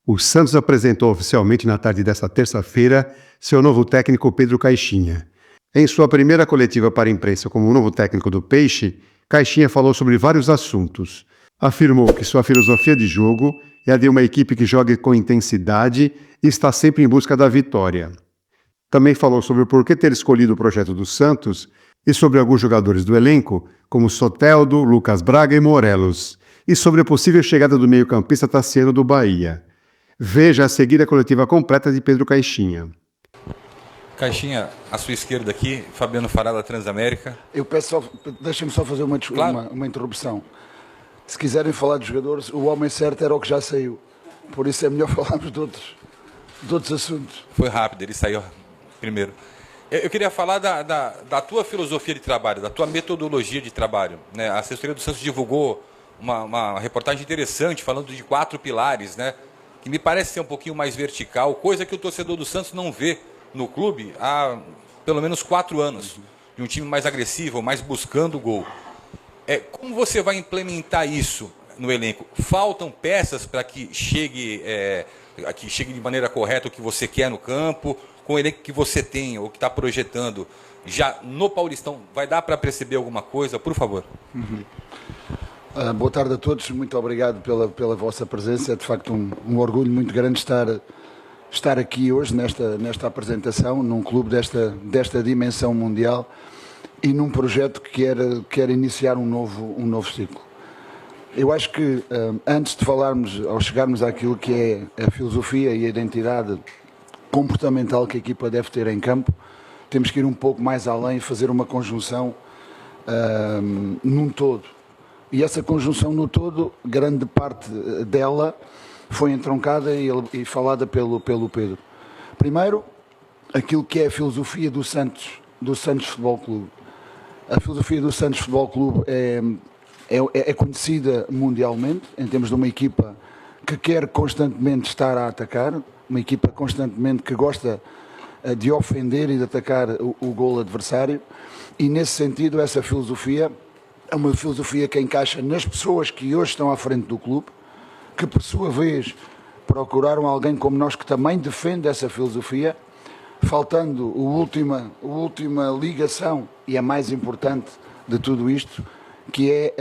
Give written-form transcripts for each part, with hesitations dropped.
O Santos apresentou oficialmente na tarde desta terça-feira seu novo técnico Pedro Caixinha. Em sua primeira coletiva para a imprensa como novo técnico do Peixe, Caixinha falou sobre vários assuntos. Afirmou que sua filosofia de jogo é a de uma equipe que jogue com intensidade e está sempre em busca da vitória. Também falou sobre o porquê ter escolhido o projeto do Santos e sobre alguns jogadores do elenco, como Soteldo, Lucas Braga e Morelos, e sobre a possível chegada do meio-campista Tassiano do Bahia. Veja a seguir a coletiva completa de Pedro Caixinha. Caixinha, à sua esquerda aqui, Fabiano Farala, Transamérica. Eu peço só, deixem-me só fazer uma interrupção. Se quiserem falar de jogadores, o homem certo era o que já saiu. Por isso é melhor falarmos de outros assuntos. Foi rápido, ele saiu primeiro. Eu queria falar da tua filosofia de trabalho, da tua metodologia de trabalho, né? A assessoria do Santos divulgou uma reportagem interessante falando de 4 pilares, né? Que me parece ser um pouquinho mais vertical, coisa que o torcedor do Santos não vê no clube há pelo menos 4 anos. De um time mais agressivo, mais buscando o gol. Como você vai implementar isso no elenco? Faltam peças para que chegue de maneira correta o que você quer no campo? Com o elenco que você tem ou que está projetando, já no Paulistão, vai dar para perceber alguma coisa? Por favor. Boa tarde a todos, muito obrigado pela vossa presença. É de facto um orgulho muito grande estar aqui hoje nesta apresentação, num clube desta dimensão mundial e num projeto que quer iniciar um novo ciclo. Eu acho que antes de falarmos, ao chegarmos àquilo que é a filosofia e a identidade comportamental que a equipa deve ter em campo, temos que ir um pouco mais além e fazer uma conjunção num todo. E essa conjunção no todo, grande parte dela foi entroncada e falada pelo Pedro. Primeiro, aquilo que é a filosofia do Santos Futebol Clube. A filosofia do Santos Futebol Clube é conhecida mundialmente, em termos de uma equipa que quer constantemente estar a atacar, uma equipa constantemente que gosta de ofender e de atacar o golo adversário, e nesse sentido essa filosofia é uma filosofia que encaixa nas pessoas que hoje estão à frente do clube, que por sua vez procuraram alguém como nós que também defende essa filosofia, faltando a última ligação, e a mais importante de tudo isto, que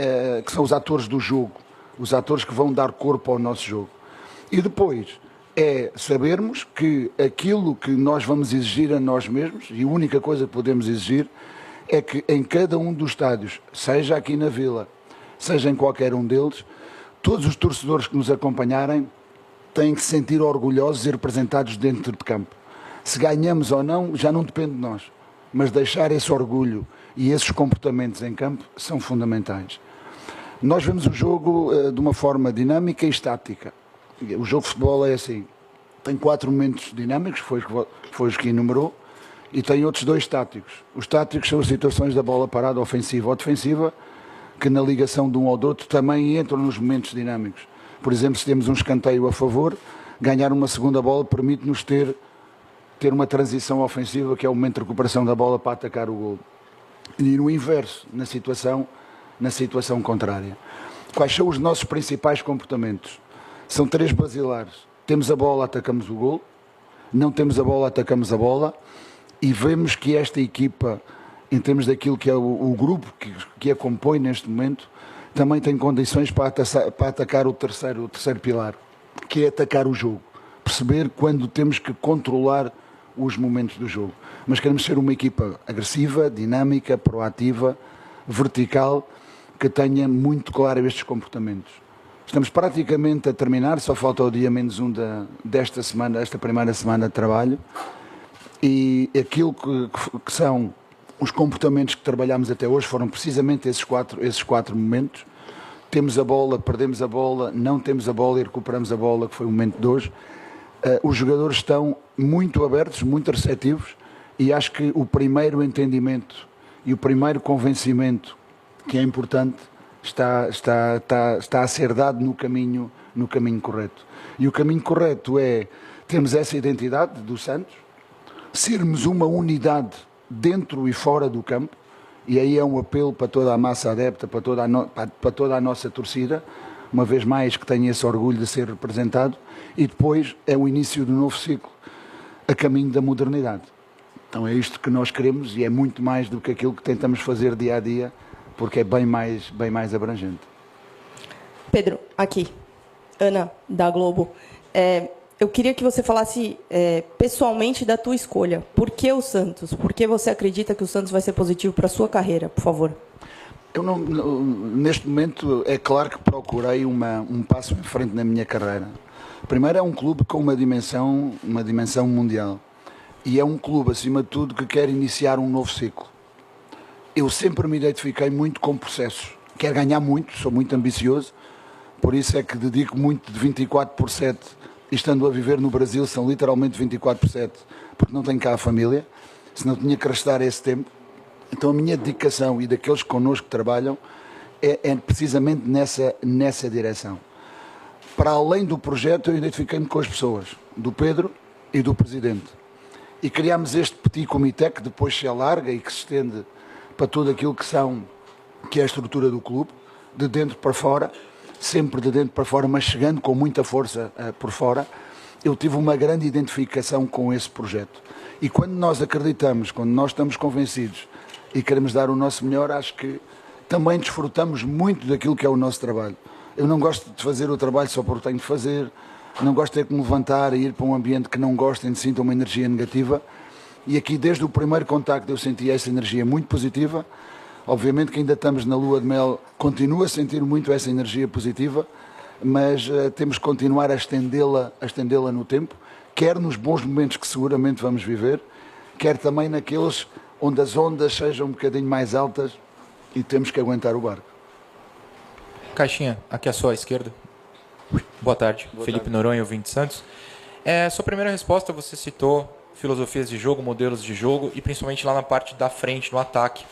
são os atores do jogo, os atores que vão dar corpo ao nosso jogo. E depois é sabermos que aquilo que nós vamos exigir a nós mesmos, e a única coisa que podemos exigir, é que em cada um dos estádios, seja aqui na Vila, seja em qualquer um deles, todos os torcedores que nos acompanharem têm que se sentir orgulhosos e representados dentro de campo. Se ganhamos ou não, já não depende de nós, mas deixar esse orgulho e esses comportamentos em campo são fundamentais. Nós vemos o jogo de uma forma dinâmica e estática. O jogo de futebol é assim, tem 4 momentos dinâmicos, foi os que enumerou, e tem outros 2 táticos. Os táticos são as situações da bola parada, ofensiva ou defensiva, que na ligação de um ao do outro também entram nos momentos dinâmicos. Por exemplo, se temos um escanteio a favor, ganhar uma segunda bola permite-nos ter uma transição ofensiva, que é o momento de recuperação da bola para atacar o golo. E no inverso, na situação contrária. Quais são os nossos principais comportamentos? São 3 basilares. Temos a bola, atacamos o golo. Não temos a bola, atacamos a bola. E vemos que esta equipa, em termos daquilo que é o grupo que a compõe neste momento, também tem condições para atacar o terceiro pilar, que é atacar o jogo. Perceber quando temos que controlar os momentos do jogo. Mas queremos ser uma equipa agressiva, dinâmica, proativa, vertical, que tenha muito claro estes comportamentos. Estamos praticamente a terminar, só falta o dia -1 desta semana, esta primeira semana de trabalho, e aquilo que são os comportamentos que trabalhamos até hoje foram precisamente esses quatro momentos. Temos a bola, perdemos a bola, não temos a bola e recuperamos a bola, que foi o momento de hoje. Os jogadores estão muito abertos, muito receptivos, e acho que o primeiro entendimento e o primeiro convencimento, que é importante, está a ser dado no caminho correto. E o caminho correto é termos essa identidade do Santos, sermos uma unidade dentro e fora do campo, e aí é um apelo para toda a massa adepta, para toda a nossa torcida, uma vez mais que tenho esse orgulho de ser representado, e depois é o início do novo ciclo, a caminho da modernidade. Então é isto que nós queremos e é muito mais do que aquilo que tentamos fazer dia a dia, porque é bem mais abrangente. Pedro, aqui, Ana, da Globo. Eu queria que você falasse pessoalmente da tua escolha. Por que o Santos? Por que você acredita que o Santos vai ser positivo para a sua carreira, por favor? Eu neste momento, é claro que procurei um passo em frente na minha carreira. Primeiro, é um clube com uma dimensão mundial. E é um clube, acima de tudo, que quer iniciar um novo ciclo. Eu sempre me identifiquei muito com processos. Quero ganhar muito, sou muito ambicioso, por isso é que dedico muito de 24%, e estando a viver no Brasil, são literalmente 24%, porque não tenho cá a família, senão tinha que restar esse tempo. Então a minha dedicação e daqueles que connosco trabalham é precisamente nessa direção. Para além do projeto, eu identifiquei-me com as pessoas, do Pedro e do Presidente. E criámos este petit comité que depois se alarga e que se estende para tudo aquilo que é a estrutura do clube, de dentro para fora, sempre de dentro para fora, mas chegando com muita força por fora. Eu tive uma grande identificação com esse projeto. E quando nós acreditamos, quando nós estamos convencidos e queremos dar o nosso melhor, acho que também desfrutamos muito daquilo que é o nosso trabalho. Eu não gosto de fazer o trabalho só porque tenho de fazer, não gosto de ter que me levantar e ir para um ambiente que não gosto, onde sinto uma energia negativa. E aqui, desde o primeiro contacto, eu senti essa energia muito positiva. Obviamente que ainda estamos na lua de mel, continuo a sentir muito essa energia positiva, mas temos que continuar a estendê-la no tempo, quer nos bons momentos que seguramente vamos viver, quer também naqueles onde as ondas sejam um bocadinho mais altas e temos que aguentar o barco. Caixinha, aqui à sua esquerda. Boa tarde. Felipe Noronha, ouvinte de Santos. Sua primeira resposta, você citou filosofias de jogo, modelos de jogo e principalmente lá na parte da frente, no ataque.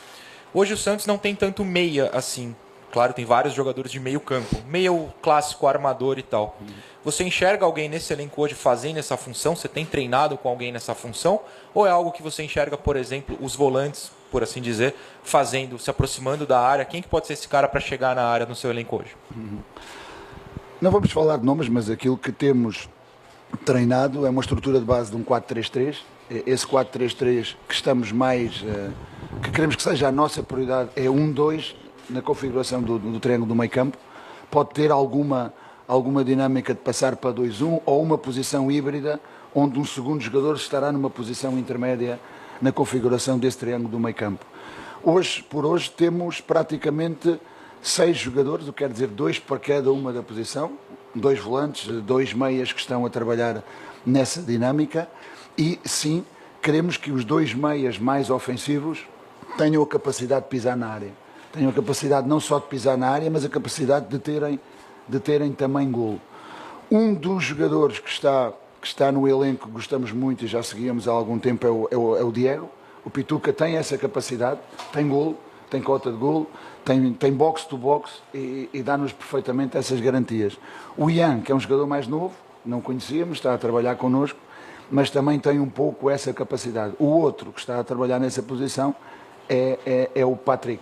Hoje o Santos não tem tanto meia assim. Claro, tem vários jogadores de meio campo. Meio clássico, armador e tal. Você enxerga alguém nesse elenco hoje fazendo essa função? Você tem treinado com alguém nessa função? Ou é algo que você enxerga, por exemplo, os volantes, por assim dizer, fazendo, se aproximando da área? Quem que pode ser esse cara para chegar na área no seu elenco hoje? Não vamos falar de nomes, mas aquilo que temos treinado é uma estrutura de base de um 4-3-3. Esse 4-3-3 que estamos mais... que queremos que seja a nossa prioridade é 1-2 na configuração do triângulo do meio campo. Pode ter alguma dinâmica de passar para 2-1 ou uma posição híbrida onde um segundo jogador estará numa posição intermédia na configuração desse triângulo do meio campo. Por hoje temos praticamente 6 jogadores, o que quer dizer 2 para cada uma da posição, 2 volantes, 2 meias que estão a trabalhar nessa dinâmica e sim, queremos que os 2 meias mais ofensivos tenham a capacidade de pisar na área. Tenham a capacidade não só de pisar na área, mas a capacidade de terem também golo. Um dos jogadores que está no elenco, que gostamos muito e já seguíamos há algum tempo, é o Diego. O Pituca tem essa capacidade, tem golo, tem cota de golo, tem box-to-box e dá-nos perfeitamente essas garantias. O Ian, que é um jogador mais novo, não conhecíamos, está a trabalhar connosco, mas também tem um pouco essa capacidade. O outro que está a trabalhar nessa posição é o Patrick.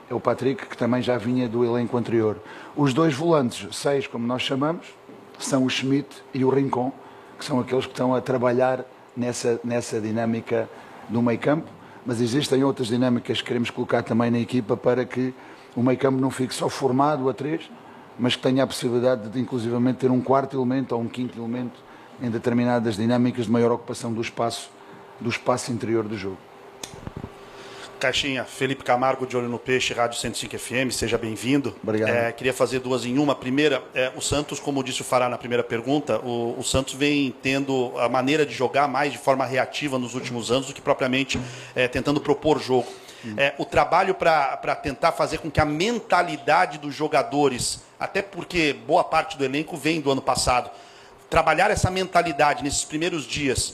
É o Patrick, que também já vinha do elenco anterior. Os 2 volantes, 6 como nós chamamos, são o Schmidt e o Rincon, que são aqueles que estão a trabalhar nessa dinâmica do meio campo, mas existem outras dinâmicas que queremos colocar também na equipa para que o meio campo não fique só formado a 3, mas que tenha a possibilidade de inclusivamente ter um 4º elemento ou um 5º elemento em determinadas dinâmicas de maior ocupação do espaço interior do jogo. Caixinha, Felipe Camargo, de Olho no Peixe, Rádio 105 FM, seja bem-vindo. Obrigado. Queria fazer 2 em 1. A primeira, o Santos, como disse o Fará na primeira pergunta, o Santos vem tendo a maneira de jogar mais de forma reativa nos últimos anos do que propriamente tentando propor jogo. O trabalho para tentar fazer com que a mentalidade dos jogadores, até porque boa parte do elenco vem do ano passado, trabalhar essa mentalidade nesses primeiros dias.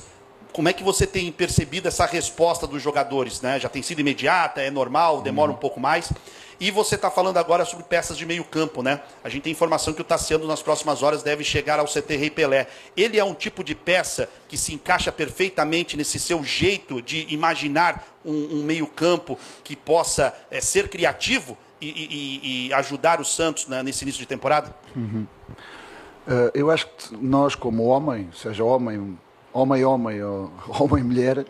Como é que você tem percebido essa resposta dos jogadores, né? Já tem sido imediata, é normal, demora um pouco mais? E você está falando agora sobre peças de meio campo, né? A gente tem informação que o Tassiano, nas próximas horas, deve chegar ao CT Rei Pelé. Ele é um tipo de peça que se encaixa perfeitamente nesse seu jeito de imaginar um meio campo que possa ser criativo? e ajudar o Santos nesse início de temporada? Eu acho que nós, como homem, seja homem ou homem-mulher,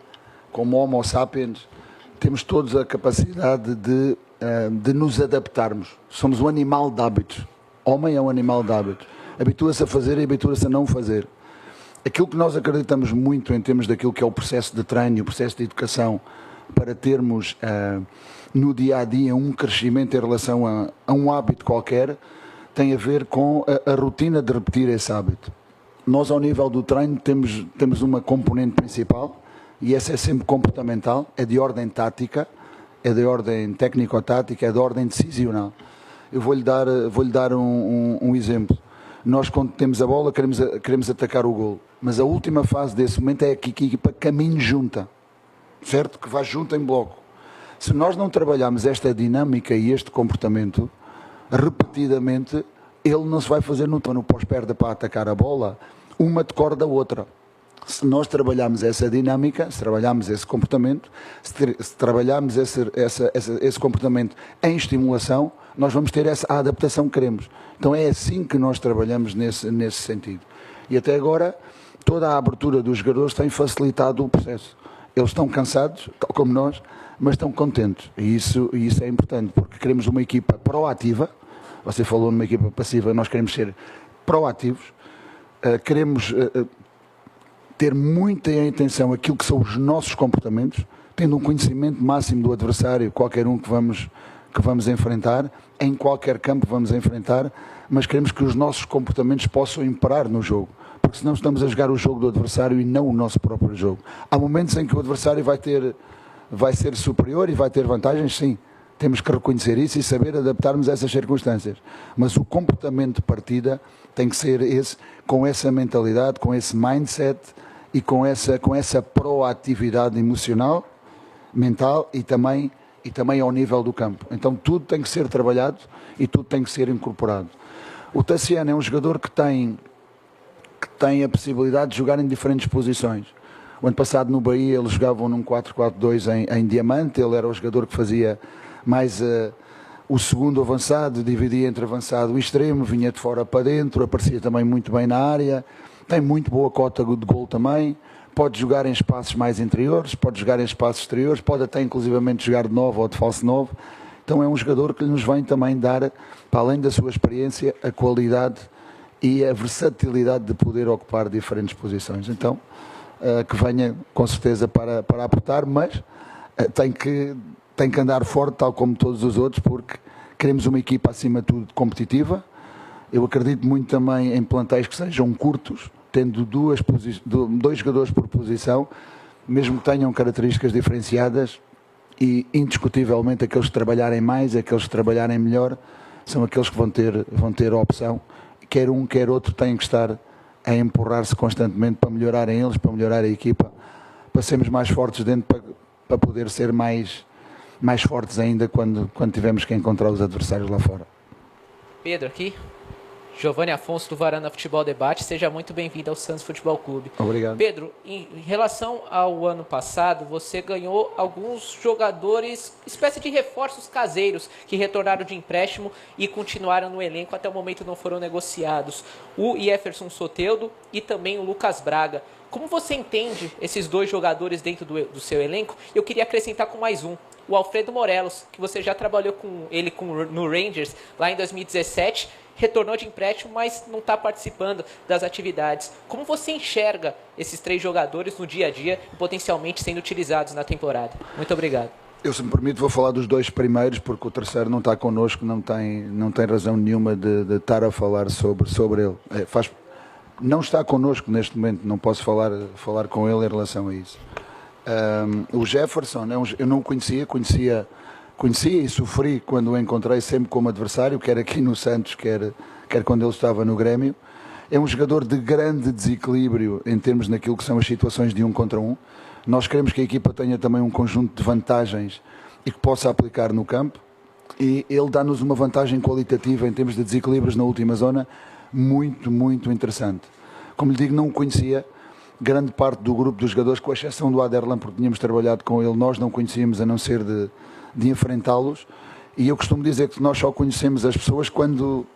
como homo sapiens, temos todos a capacidade de nos adaptarmos. Somos um animal de hábitos. Homem é um animal de hábitos. Habitua-se a fazer e habitua-se a não fazer. Aquilo que nós acreditamos muito em termos daquilo que é o processo de treino, o processo de educação, para termos no dia-a-dia um crescimento em relação a um hábito qualquer, tem a ver com a rotina de repetir esse hábito. Nós, ao nível do treino, temos uma componente principal, e essa é sempre comportamental, é de ordem tática, é de ordem técnico-tática, é de ordem decisional. Eu vou-lhe dar um exemplo. Nós, quando temos a bola, queremos atacar o golo, mas a última fase desse momento é que a equipa caminhe junta, certo? Que vá junta em bloco. Se nós não trabalharmos esta dinâmica e este comportamento, repetidamente, ele não se vai fazer no pós-perda para atacar a bola, uma decorda da outra. Se nós trabalharmos essa dinâmica, se trabalharmos esse comportamento, se trabalharmos esse comportamento em estimulação, nós vamos ter a adaptação que queremos. Então é assim que nós trabalhamos nesse sentido. E até agora, toda a abertura dos jogadores tem facilitado o processo. Eles estão cansados, tal como nós, mas estão contentes. E isso é importante, porque queremos uma equipa proativa. Você falou numa equipa passiva, nós queremos ser proativos. Queremos ter muita atenção àquilo que são os nossos comportamentos, tendo um conhecimento máximo do adversário, qualquer um que vamos enfrentar, em qualquer campo vamos enfrentar, mas queremos que os nossos comportamentos possam imperar no jogo, porque senão estamos a jogar o jogo do adversário e não o nosso próprio jogo. Há momentos em que o adversário vai ser superior e vai ter vantagens, sim. Temos que reconhecer isso e saber adaptarmos a essas circunstâncias. Mas o comportamento de partida tem que ser esse, com essa mentalidade, com esse mindset e com essa proatividade emocional, mental e também ao nível do campo. Então tudo tem que ser trabalhado e tudo tem que ser incorporado. O Tassiano é um jogador que tem a possibilidade de jogar em diferentes posições. O ano passado no Bahia eles jogavam num 4-4-2 em diamante, ele era o jogador que fazia mais o segundo avançado, dividia entre avançado e extremo, vinha de fora para dentro, aparecia também muito bem na área, tem muito boa cota de gol também, pode jogar em espaços mais interiores, pode jogar em espaços exteriores, pode até inclusivamente jogar de 9 ou de falso 9. Então é um jogador que nos vem também dar, para além da sua experiência, a qualidade e a versatilidade de poder ocupar diferentes posições. Então, que venha com certeza para aportar, mas tem que andar forte, tal como todos os outros, porque queremos uma equipa, acima de tudo, competitiva. Eu acredito muito também em plantéis que sejam curtos, tendo dois jogadores por posição, mesmo que tenham características diferenciadas, e indiscutivelmente aqueles que trabalharem mais, aqueles que trabalharem melhor, são aqueles que vão ter a opção. Quer um, quer outro, têm que estar a empurrar-se constantemente para melhorarem eles, para melhorar a equipa, para sermos mais fortes dentro, para poder ser mais fortes ainda quando tivermos que encontrar os adversários lá fora. Pedro, aqui. Giovanni Afonso, do Varanda Futebol Debate. Seja muito bem-vindo ao Santos Futebol Clube. Obrigado. Pedro, em relação ao ano passado, você ganhou alguns jogadores, espécie de reforços caseiros, que retornaram de empréstimo e continuaram no elenco, até o momento não foram negociados. O Jefferson Soteldo e também o Lucas Braga. Como você entende esses dois jogadores dentro do seu elenco? Eu queria acrescentar com mais um, o Alfredo Morelos, que você já trabalhou com ele no Rangers lá em 2017, retornou de empréstimo, mas não está participando das atividades. Como você enxerga esses três jogadores no dia a dia e potencialmente sendo utilizados na temporada? Muito obrigado. Eu, se me permite, vou falar dos dois primeiros, porque o terceiro não está connosco, não tem razão nenhuma de estar a falar sobre ele. Não está connosco neste momento, não posso falar com ele em relação a isso. O Jefferson, eu não o conhecia e sofri quando o encontrei sempre como adversário, quer aqui no Santos, quer quando ele estava no Grêmio. É um jogador de grande desequilíbrio em termos naquilo que são as situações de 1 contra 1. Nós queremos que a equipa tenha também um conjunto de vantagens e que possa aplicar no campo, e ele dá-nos uma vantagem qualitativa em termos de desequilíbrios na última zona muito, muito interessante. Como lhe digo, não o conhecia. Grande parte do grupo dos jogadores, com exceção do Aderlan, porque tínhamos trabalhado com ele, nós não conhecíamos a não ser de enfrentá-los, E eu costumo dizer que nós só conhecemos as pessoas quando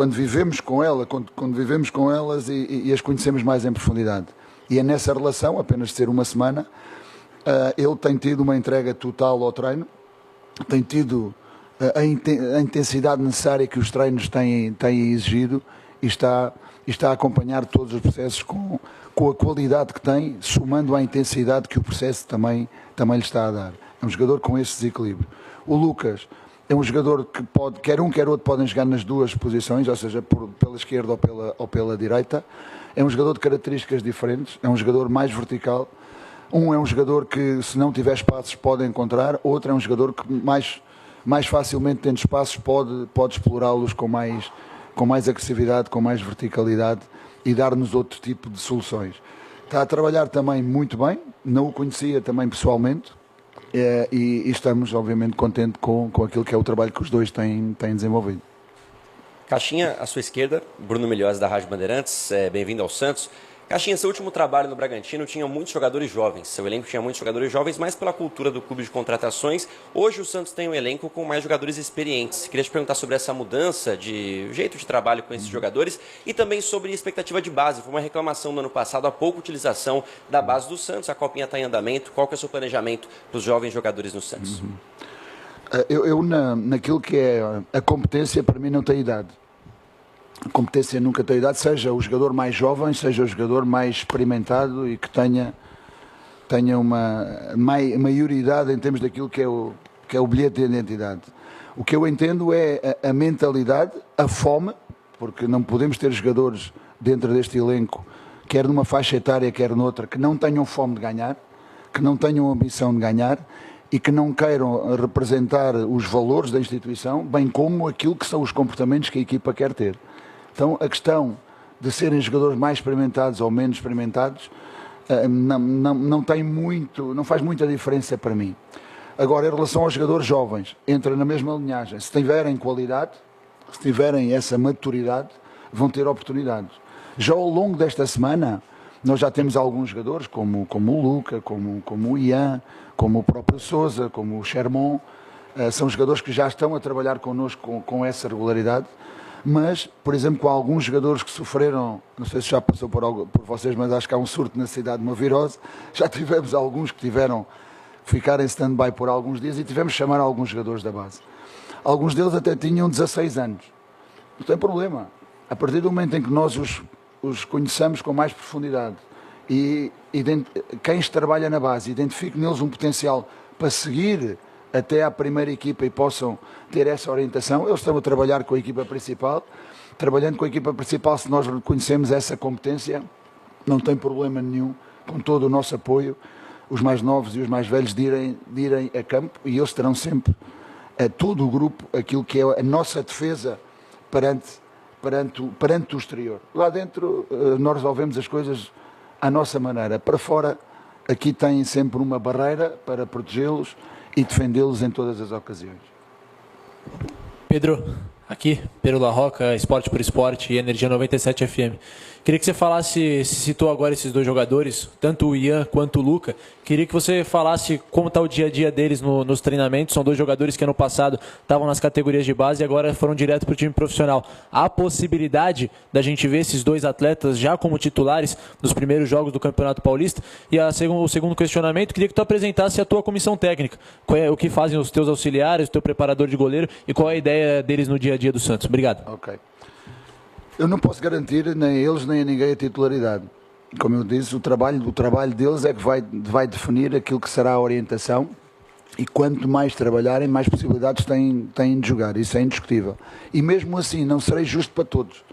vivemos com elas, quando vivemos com elas e as conhecemos mais em profundidade. E é nessa relação, apenas de ser uma semana, ele tem tido uma entrega total ao treino, tem tido a intensidade necessária que os treinos têm exigido e está a acompanhar todos os processos com a qualidade que tem, somando à intensidade que o processo também lhe está a dar. É um jogador com esse desequilíbrio. O Lucas é um jogador que pode, quer um quer outro, podem jogar nas duas posições, ou seja, pela esquerda ou pela direita. É um jogador de características diferentes, é um jogador mais vertical. Um é um jogador que, se não tiver espaços, pode encontrar. Outro é um jogador que mais facilmente, tendo espaços, pode explorá-los com mais agressividade, com mais verticalidade e dar-nos outro tipo de soluções. Está a trabalhar também muito bem, não o conhecia também pessoalmente, e estamos obviamente contentes com aquilo que é o trabalho que os dois têm desenvolvido. Caixinha, à sua esquerda, Bruno Melhores da Rádio Bandeirantes, bem-vindo ao Santos. Caixinha, seu último trabalho no Bragantino tinha muitos jogadores jovens, seu elenco tinha muitos jogadores jovens, mas pela cultura do clube de contratações, hoje o Santos tem um elenco com mais jogadores experientes. Queria te perguntar sobre essa mudança de jeito de trabalho com esses jogadores e também sobre expectativa de base. Foi uma reclamação no ano passado, a pouca utilização da base do Santos, a copinha está em andamento. Qual que é o seu planejamento para os jovens jogadores no Santos? Naquilo que é a competência, para mim não tem idade. A competência nunca tem idade, seja o jogador mais jovem, seja o jogador mais experimentado e que tenha uma maioridade em termos daquilo que é o bilhete de identidade. O que eu entendo é a mentalidade, a fome, porque não podemos ter jogadores dentro deste elenco, quer numa faixa etária, quer noutra, que não tenham fome de ganhar, que não tenham ambição de ganhar e que não queiram representar os valores da instituição, bem como aquilo que são os comportamentos que a equipa quer ter. Então, a questão de serem jogadores mais experimentados ou menos experimentados não faz muita diferença para mim. Agora, em relação aos jogadores jovens, entra na mesma linhagem. Se tiverem qualidade, se tiverem essa maturidade, vão ter oportunidades. Já ao longo desta semana, nós já temos alguns jogadores, como o Luca, como o Ian, como o próprio Sousa, como o Sherman, são jogadores que já estão a trabalhar connosco com essa regularidade. Mas, por exemplo, com alguns jogadores que sofreram, não sei se já passou por vocês, mas acho que há um surto na cidade de uma virose, já tivemos alguns que tiveram que ficar em stand-by por alguns dias e tivemos que chamar alguns jogadores da base. Alguns deles até tinham 16 anos. Não tem problema. A partir do momento em que nós os conheçamos com mais profundidade e quem trabalha na base identifique neles um potencial para seguir até à primeira equipa e possam ter essa orientação. Eles estão a trabalhar com a equipa principal. Trabalhando com a equipa principal, se nós reconhecemos essa competência, não tem problema nenhum, com todo o nosso apoio, os mais novos e os mais velhos de irem a campo, e eles terão sempre, a todo o grupo, aquilo que é a nossa defesa perante o exterior. Lá dentro nós resolvemos as coisas à nossa maneira. Para fora, aqui têm sempre uma barreira para protegê-los e defendê-los em todas as ocasiões. Pedro, aqui, Pedro La Roca, Esporte por Esporte e Energia 97 FM. Queria que você falasse, se citou agora esses dois jogadores, tanto o Ian quanto o Luca. Queria que você falasse como está o dia a dia deles nos treinamentos. São dois jogadores que ano passado estavam nas categorias de base e agora foram direto para o time profissional. Há possibilidade da gente ver esses dois atletas já como titulares nos primeiros jogos do Campeonato Paulista? E o segundo questionamento, queria que tu apresentasse a tua comissão técnica. O que fazem os teus auxiliares, o teu preparador de goleiro e qual é a ideia deles no dia a dia do Santos. Obrigado. Ok. Eu não posso garantir nem a eles nem a ninguém a titularidade. Como eu disse, o trabalho deles é que vai definir aquilo que será a orientação e quanto mais trabalharem, mais possibilidades têm de jogar. Isso é indiscutível. E mesmo assim, não serei justo para todos,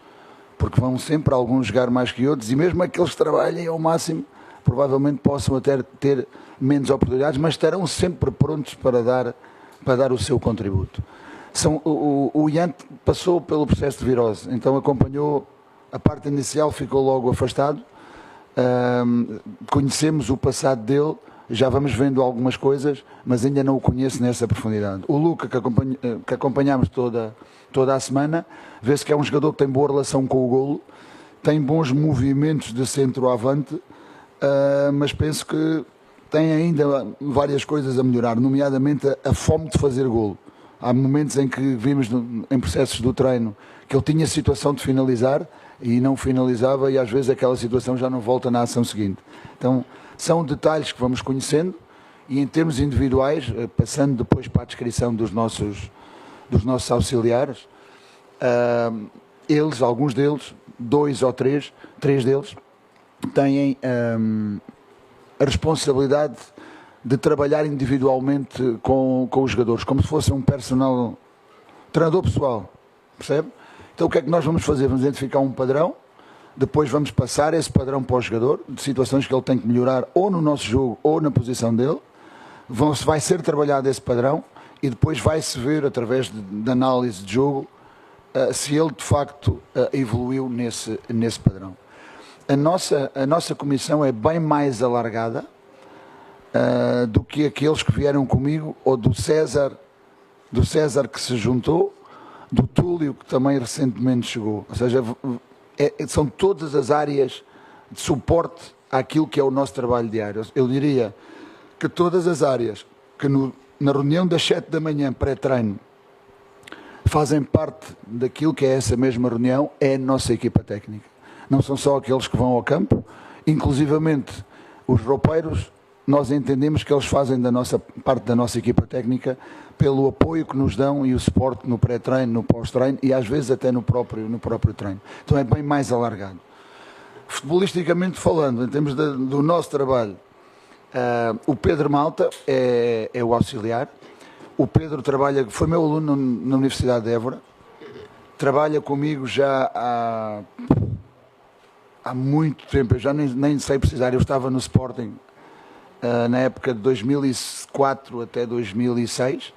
porque vão sempre alguns jogar mais que outros e mesmo aqueles que trabalhem ao máximo, provavelmente possam até ter menos oportunidades, mas estarão sempre prontos para dar o seu contributo. O Ian passou pelo processo de virose, então acompanhou a parte inicial, ficou logo afastado. Conhecemos o passado dele, já vamos vendo algumas coisas, mas ainda não o conheço nessa profundidade. O Luca, que acompanhamos toda a semana, vê-se que é um jogador que tem boa relação com o golo, tem bons movimentos de centroavante, mas penso que tem ainda várias coisas a melhorar, nomeadamente a fome de fazer golo. Há momentos em que vimos em processos do treino que ele tinha situação de finalizar e não finalizava, e às vezes aquela situação já não volta na ação seguinte. Então, são detalhes que vamos conhecendo, e em termos individuais, passando depois para a descrição dos nossos auxiliares, alguns deles, 2 ou 3 deles, têm a responsabilidade de trabalhar individualmente com os jogadores, como se fosse um treinador pessoal, percebe? Então o que é que nós vamos fazer? Vamos identificar um padrão, depois vamos passar esse padrão para o jogador, de situações que ele tem que melhorar ou no nosso jogo ou na posição dele, vai ser trabalhado esse padrão e depois vai-se ver, através de análise de jogo, se ele de facto evoluiu nesse padrão. A nossa comissão é bem mais alargada do que aqueles que vieram comigo, ou do César que se juntou, do Túlio que também recentemente chegou. Ou seja, são todas as áreas de suporte àquilo que é o nosso trabalho diário. Eu diria que todas as áreas que na reunião das 7 da manhã pré-treino fazem parte daquilo que é essa mesma reunião é a nossa equipa técnica. Não são só aqueles que vão ao campo, inclusivamente os roupeiros, nós entendemos que eles fazem parte da nossa equipa técnica pelo apoio que nos dão e o suporte no pré-treino, no pós-treino e às vezes até no próprio treino. Então é bem mais alargado. Futebolisticamente falando, em termos do nosso trabalho, o Pedro Malta é o auxiliar. O Pedro foi meu aluno na Universidade de Évora, trabalha comigo já há muito tempo, eu já nem sei precisar, eu estava no Sporting na época de 2004 até 2006,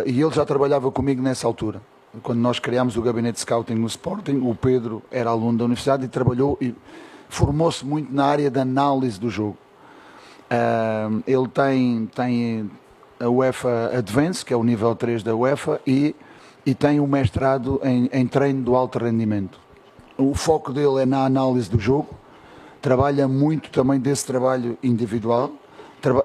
e ele já trabalhava comigo nessa altura. Quando nós criámos o gabinete de scouting no Sporting, o Pedro era aluno da universidade e trabalhou e formou-se muito na área da análise do jogo. Ele tem a UEFA Advance, que é o nível 3 da UEFA, e tem um mestrado em treino do alto rendimento. O foco dele é na análise do jogo, trabalha muito também desse trabalho individual,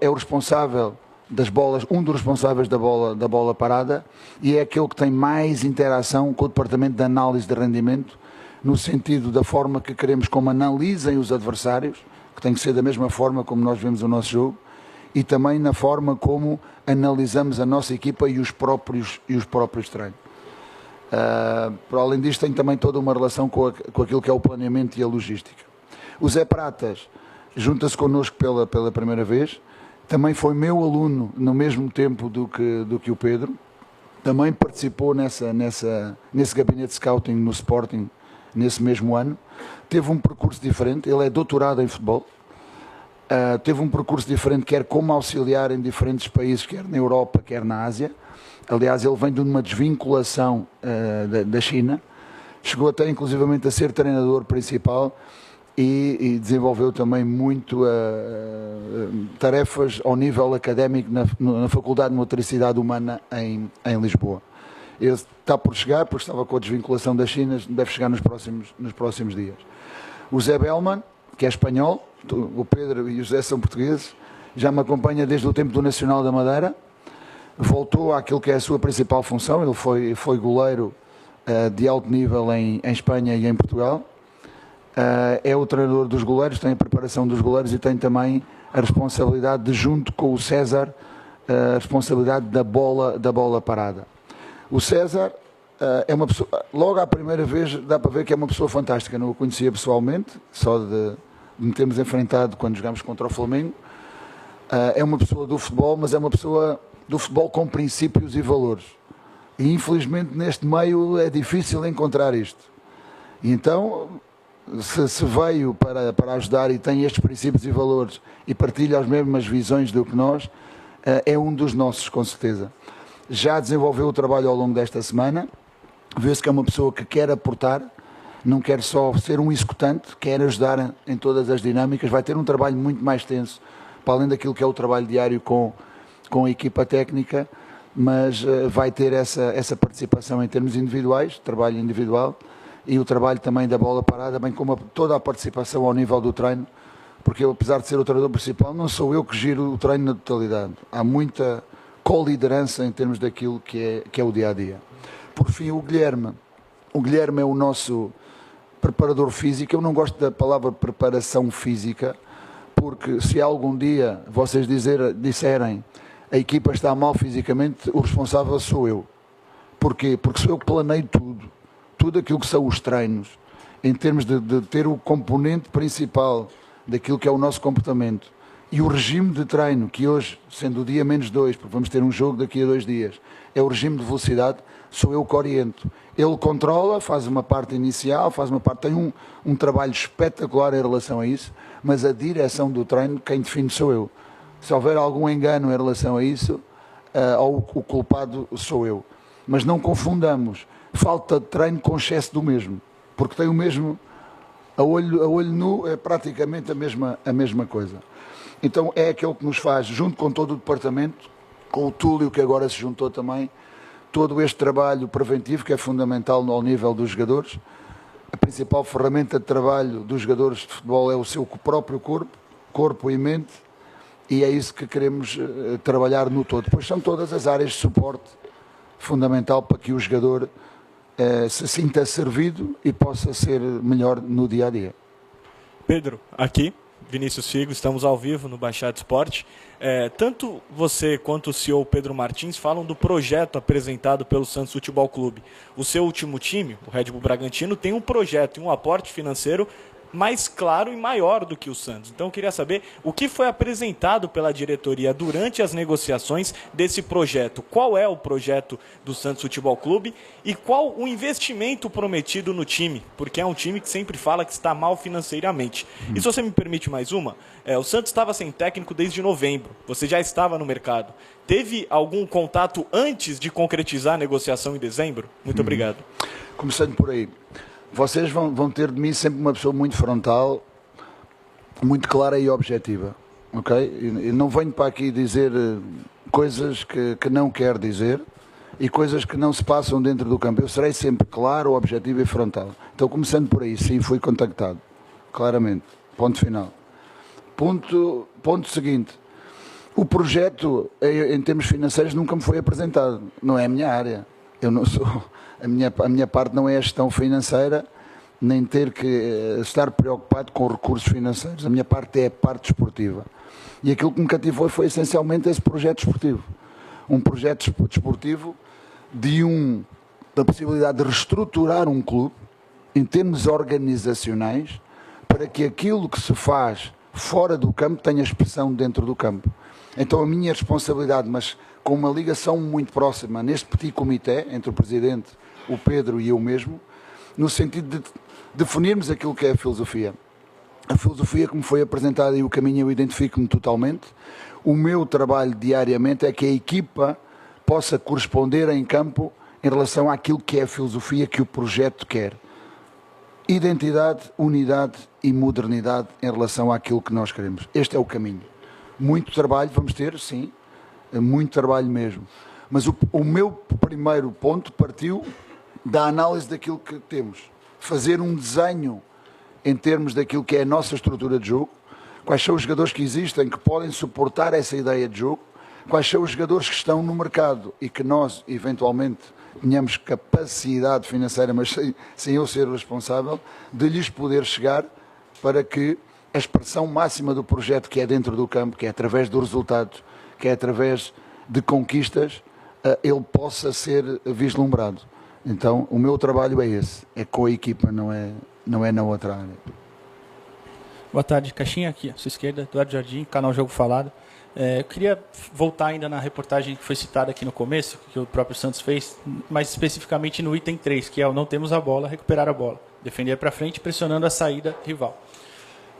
é o responsável das bolas, um dos responsáveis da bola parada, e é aquele que tem mais interação com o departamento de análise de rendimento, no sentido da forma que queremos como analisem os adversários, que tem que ser da mesma forma como nós vemos o nosso jogo, e também na forma como analisamos a nossa equipa e os próprios treinos. Por além disto, tem também toda uma relação com aquilo que é o planeamento e a logística. O Zé Pratas junta-se connosco pela primeira vez, também foi meu aluno no mesmo tempo do que o Pedro, também participou nesse gabinete de scouting no Sporting nesse mesmo ano, teve um percurso diferente, ele é doutorado em futebol, teve um percurso diferente, quer como auxiliar em diferentes países, quer na Europa, quer na Ásia. Aliás, ele vem de uma desvinculação da China, chegou até inclusivamente a ser treinador principal e desenvolveu também muito tarefas ao nível académico na Faculdade de Motricidade Humana em Lisboa. Ele está por chegar, porque estava com a desvinculação da China, deve chegar nos próximos dias. O Zé Bellman, que é espanhol, o Pedro e o José são portugueses, já me acompanha desde o tempo do Nacional da Madeira, voltou àquilo que é a sua principal função, ele foi goleiro de alto nível em Espanha e em Portugal, é o treinador dos goleiros, tem a preparação dos goleiros e tem também a responsabilidade de, junto com o César, a responsabilidade da bola parada. O César é uma pessoa, logo à primeira vez dá para ver que é uma pessoa fantástica, não o conhecia pessoalmente, só de me termos enfrentado quando jogámos contra o Flamengo. É uma pessoa do futebol, mas é uma pessoa do futebol com princípios e valores. E infelizmente neste meio é difícil encontrar isto. E então, se veio para ajudar e tem estes princípios e valores e partilha as mesmas visões do que nós, é um dos nossos, com certeza. Já desenvolveu o trabalho ao longo desta semana, vê-se que é uma pessoa que quer aportar, não quer só ser um executante, quer ajudar em todas as dinâmicas, vai ter um trabalho muito mais tenso, para além daquilo que é o trabalho diário com a equipa técnica, mas vai ter essa participação em termos individuais, trabalho individual, e o trabalho também da bola parada, bem como toda a participação ao nível do treino, porque eu, apesar de ser o treinador principal, não sou eu que giro o treino na totalidade. Há muita co-liderança em termos daquilo que é o dia-a-dia. Por fim, o Guilherme é o nosso preparador físico. Eu não gosto da palavra preparação física, porque se algum dia vocês disserem a equipa está mal fisicamente, o responsável sou eu. Porquê? Porque sou eu que planeio tudo aquilo que são os treinos, em termos de ter o componente principal daquilo que é o nosso comportamento. E o regime de treino, que hoje, sendo o dia -2, porque vamos ter um jogo daqui a 2 dias, é o regime de velocidade, sou eu que oriento. Ele controla, faz uma parte inicial, tem um trabalho espetacular em relação a isso, mas a direção do treino, quem define sou eu. Se houver algum engano em relação a isso, ou o culpado sou eu. Mas não confundamos falta de treino com excesso do mesmo, porque tem o mesmo, a olho nu é praticamente a mesma coisa. Então é aquele que nos faz, junto com todo o departamento, com o Túlio que agora se juntou também, todo este trabalho preventivo que é fundamental ao nível dos jogadores. A principal ferramenta de trabalho dos jogadores de futebol é o seu próprio corpo e mente, e é isso que queremos trabalhar no todo. Depois são todas as áreas de suporte fundamental para que o jogador se sinta servido e possa ser melhor no dia-a-dia. Pedro, aqui, Vinícius Figo, estamos ao vivo no Baixada Esporte. Tanto você quanto o CEO Pedro Martins falam do projeto apresentado pelo Santos Futebol Clube. O seu último time, o Red Bull Bragantino, tem um projeto e um aporte financeiro mais claro e maior do que o Santos. Então eu queria saber o que foi apresentado pela diretoria durante as negociações desse projeto. Qual é o projeto do Santos Futebol Clube e qual o investimento prometido no time? Porque é um time que sempre fala que está mal financeiramente. E se você me permite mais uma, o Santos estava sem técnico desde novembro. Você já estava no mercado. Teve algum contato antes de concretizar a negociação em dezembro? Muito obrigado. Começando por aí. Vocês vão ter de mim sempre uma pessoa muito frontal, muito clara e objetiva, ok? E não venho para aqui dizer coisas que não quero dizer e coisas que não se passam dentro do campo. Eu serei sempre claro, objetivo e frontal. Então, começando por aí, sim, fui contactado, claramente, ponto final. Ponto seguinte, o projeto, em termos financeiros, nunca me foi apresentado, não é a minha área, eu não sou... A minha parte não é a gestão financeira, nem ter que estar preocupado com recursos financeiros. A minha parte é a parte desportiva. E aquilo que me cativou foi essencialmente esse projeto desportivo. Um projeto desportivo da possibilidade de reestruturar um clube em termos organizacionais para que aquilo que se faz fora do campo tenha expressão dentro do campo. Então a minha responsabilidade, mas com uma ligação muito próxima neste petit comitê entre o Presidente, o Pedro e eu mesmo, no sentido de definirmos aquilo que é a filosofia. A filosofia que me foi apresentada e o caminho eu identifico-me totalmente. O meu trabalho diariamente é que a equipa possa corresponder em campo em relação àquilo que é a filosofia que o projeto quer. Identidade, unidade e modernidade em relação àquilo que nós queremos. Este é o caminho. Muito trabalho vamos ter, sim, muito trabalho mesmo. Mas o meu primeiro ponto partiu da análise daquilo que temos. Fazer um desenho em termos daquilo que é a nossa estrutura de jogo, quais são os jogadores que existem que podem suportar essa ideia de jogo, quais são os jogadores que estão no mercado e que nós, eventualmente, tenhamos capacidade financeira, mas sem eu ser o responsável, de lhes poder chegar para que a expressão máxima do projeto que é dentro do campo, que é através dos resultados, que é através de conquistas, ele possa ser vislumbrado. Então, o meu trabalho é esse, é com a equipa, não é na outra área. Boa tarde, Caixinha, aqui à sua esquerda, Eduardo Jardim, canal Jogo Falado. Eu queria voltar ainda na reportagem que foi citada aqui no começo, que o próprio Santos fez, mais especificamente no item 3, que é o não temos a bola, recuperar a bola. Defender para frente, pressionando a saída rival.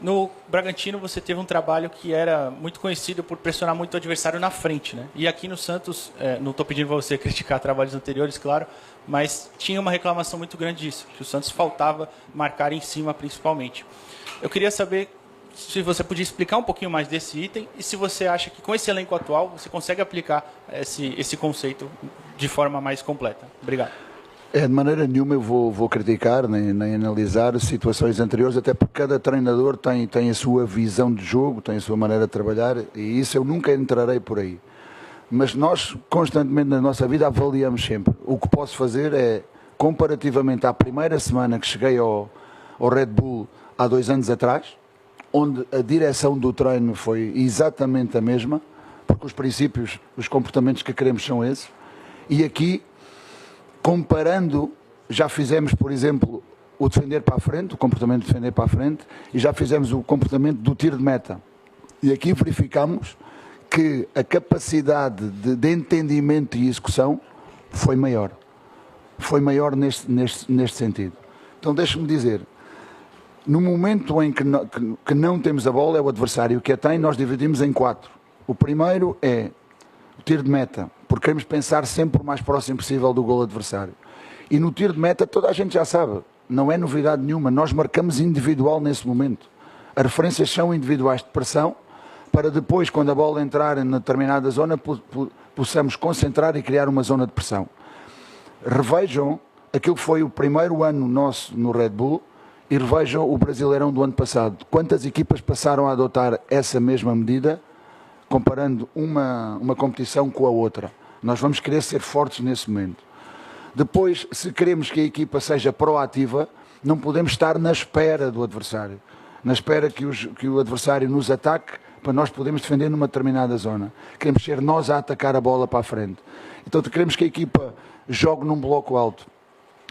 No Bragantino você teve um trabalho que era muito conhecido por pressionar muito o adversário na frente, né? E aqui no Santos, não estou pedindo para você criticar trabalhos anteriores, claro, mas tinha uma reclamação muito grande disso, que o Santos faltava marcar em cima principalmente. Eu queria saber se você podia explicar um pouquinho mais desse item e se você acha que com esse elenco atual você consegue aplicar esse conceito de forma mais completa. Obrigado. De maneira nenhuma eu vou criticar nem analisar situações anteriores, até porque cada treinador tem a sua visão de jogo, tem a sua maneira de trabalhar e isso eu nunca entrarei por aí. mas nós constantemente na nossa vida avaliamos sempre. O que posso fazer é, comparativamente à primeira semana que cheguei ao Red Bull há 2 anos atrás, onde a direção do treino foi exatamente a mesma, porque os princípios, os comportamentos que queremos são esses, e aqui, comparando, já fizemos, por exemplo, o defender para a frente, o comportamento de defender para a frente, e já fizemos o comportamento do tiro de meta. E aqui verificamos que a capacidade de entendimento e execução foi maior. Foi maior neste sentido. Então deixe-me dizer, no momento em que não temos a bola, é o adversário que a tem, nós dividimos em 4. O primeiro é o tiro de meta, porque queremos pensar sempre o mais próximo possível do golo adversário. E no tiro de meta toda a gente já sabe, não é novidade nenhuma, nós marcamos individual nesse momento. As referências são individuais de pressão, para depois, quando a bola entrar na determinada zona, possamos concentrar e criar uma zona de pressão. Revejam aquilo que foi o primeiro ano nosso no Red Bull e revejam o Brasileirão do ano passado. Quantas equipas passaram a adotar essa mesma medida, comparando uma competição com a outra? Nós vamos querer ser fortes nesse momento. Depois, se queremos que a equipa seja proativa, não podemos estar na espera do adversário. Na espera que o adversário nos ataque, para nós podermos defender numa determinada zona. Queremos ser nós a atacar a bola para a frente. Então queremos que a equipa jogue num bloco alto.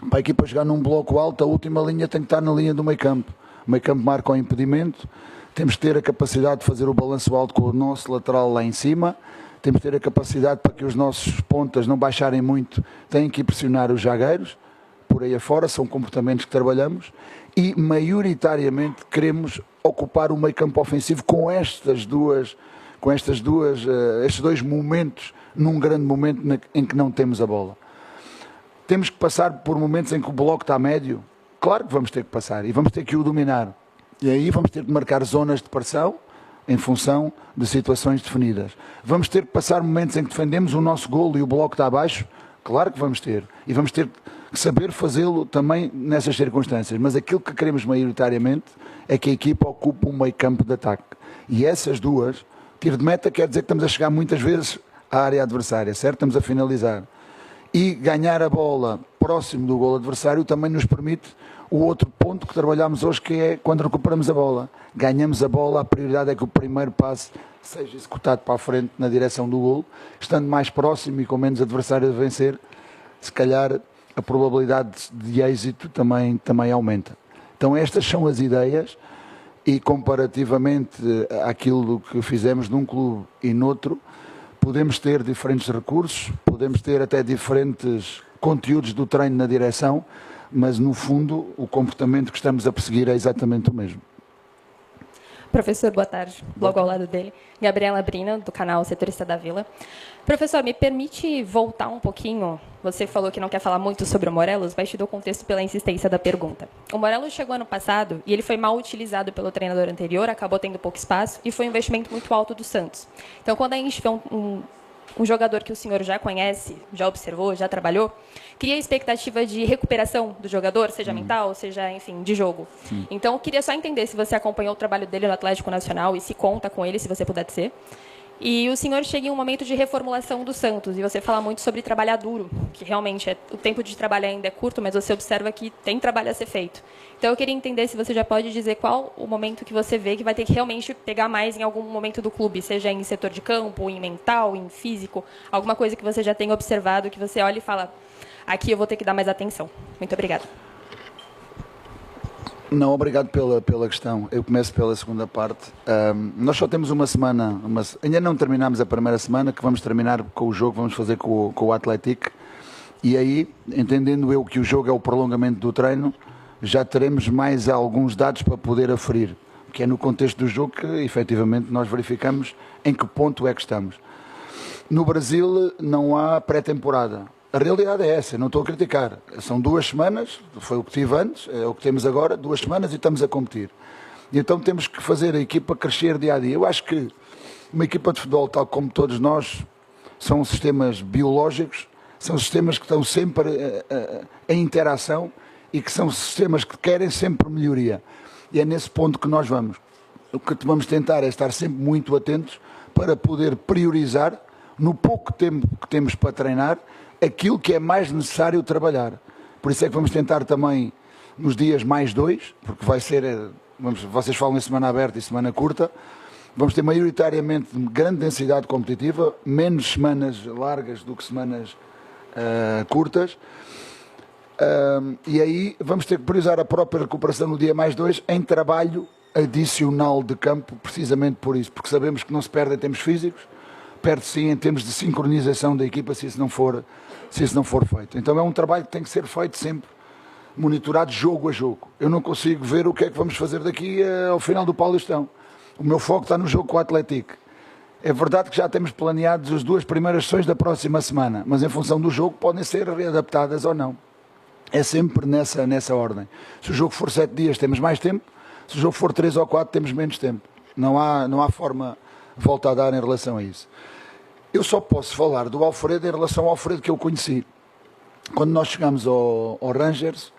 Para a equipa jogar num bloco alto, a última linha tem que estar na linha do meio campo. O meio campo marca o impedimento. Temos que ter a capacidade de fazer o balanço alto com o nosso lateral lá em cima. Temos que ter a capacidade para que os nossos pontas não baixarem muito. Têm que ir pressionar os zagueiros. Por aí afora, são comportamentos que trabalhamos. E, maioritariamente, queremos ocupar o meio campo ofensivo com estes dois momentos, num grande momento em que não temos a bola. Temos que passar por momentos em que o bloco está médio? Claro que vamos ter que passar e vamos ter que o dominar. E aí vamos ter que marcar zonas de pressão em função de situações definidas. Vamos ter que passar momentos em que defendemos o nosso golo e o bloco está abaixo? Claro que vamos ter. E vamos ter que saber fazê-lo também nessas circunstâncias. Mas aquilo que queremos maioritariamente é que a equipa ocupe um meio campo de ataque. E essas duas, tiro de meta quer dizer que estamos a chegar muitas vezes à área adversária, certo? Estamos a finalizar. E ganhar a bola próximo do golo adversário também nos permite o outro ponto que trabalhamos hoje, que é quando recuperamos a bola. Ganhamos a bola, a prioridade é que o primeiro passe seja executado para a frente na direção do golo, estando mais próximo e com menos adversário a vencer, se calhar a probabilidade de êxito também aumenta. Então estas são as ideias e comparativamente àquilo que fizemos num clube e noutro, podemos ter diferentes recursos, podemos ter até diferentes conteúdos do treino na direção, mas no fundo o comportamento que estamos a perseguir é exatamente o mesmo. Professor, boa tarde. Logo ao lado dele, Gabriela Brina, do canal Setorista da Vila. Professor, me permite voltar um pouquinho? Você falou que não quer falar muito sobre o Morelos, mas te dou contexto pela insistência da pergunta. O Morelos chegou ano passado e ele foi mal utilizado pelo treinador anterior, acabou tendo pouco espaço e foi um investimento muito alto do Santos. Então, quando a gente vê um jogador que o senhor já conhece, já observou, já trabalhou, cria a expectativa de recuperação do jogador, seja mental, seja, enfim, de jogo. Então, eu queria só entender se você acompanhou o trabalho dele no Atlético Nacional e se conta com ele, se você puder dizer. E o senhor chega em um momento de reformulação do Santos, e você fala muito sobre trabalhar duro, que realmente o tempo de trabalho ainda é curto, mas você observa que tem trabalho a ser feito. Então, eu queria entender se você já pode dizer qual o momento que você vê que vai ter que realmente pegar mais em algum momento do clube, seja em setor de campo, em mental, em físico, alguma coisa que você já tenha observado, que você olha e fala, aqui eu vou ter que dar mais atenção. Muito obrigada. Não, obrigado pela questão. Eu começo pela segunda parte. Nós só temos uma semana, ainda não terminamos a primeira semana, que vamos terminar com o jogo, vamos fazer com o Atlético. E aí, entendendo eu que o jogo é o prolongamento do treino, já teremos mais alguns dados para poder aferir, que é no contexto do jogo que, efetivamente, nós verificamos em que ponto é que estamos. No Brasil não há pré-temporada. A realidade é essa, não estou a criticar. São 2 semanas, foi o que tive antes, é o que temos agora, 2 semanas e estamos a competir. E então temos que fazer a equipa crescer dia a dia. Eu acho que uma equipa de futebol, tal como todos nós, são sistemas biológicos, são sistemas que estão sempre em interação e que são sistemas que querem sempre melhoria. E é nesse ponto que nós vamos. O que vamos tentar é estar sempre muito atentos para poder priorizar no pouco tempo que temos para treinar, aquilo que é mais necessário trabalhar. Por isso é que vamos tentar também, nos dias mais 2, porque vai ser, vocês falam em semana aberta e semana curta, vamos ter maioritariamente grande densidade competitiva, menos semanas largas do que semanas curtas, e aí vamos ter que priorizar a própria recuperação no dia mais 2 em trabalho adicional de campo, precisamente por isso, porque sabemos que não se perde em termos físicos, perde sim em termos de sincronização da equipa se isso não for feito. Então é um trabalho que tem que ser feito sempre, monitorado jogo a jogo. Eu não consigo ver o que é que vamos fazer daqui ao final do Paulistão. O meu foco está no jogo com o Atlético. É verdade que já temos planeados as 2 primeiras sessões da próxima semana, mas em função do jogo podem ser readaptadas ou não. É sempre nessa ordem. Se o jogo for 7 dias temos mais tempo, se o jogo for 3 ou 4 temos menos tempo. Não há forma volta a dar em relação a isso. Eu só posso falar do Alfredo em relação ao Alfredo que eu conheci. Quando nós chegámos ao Rangers,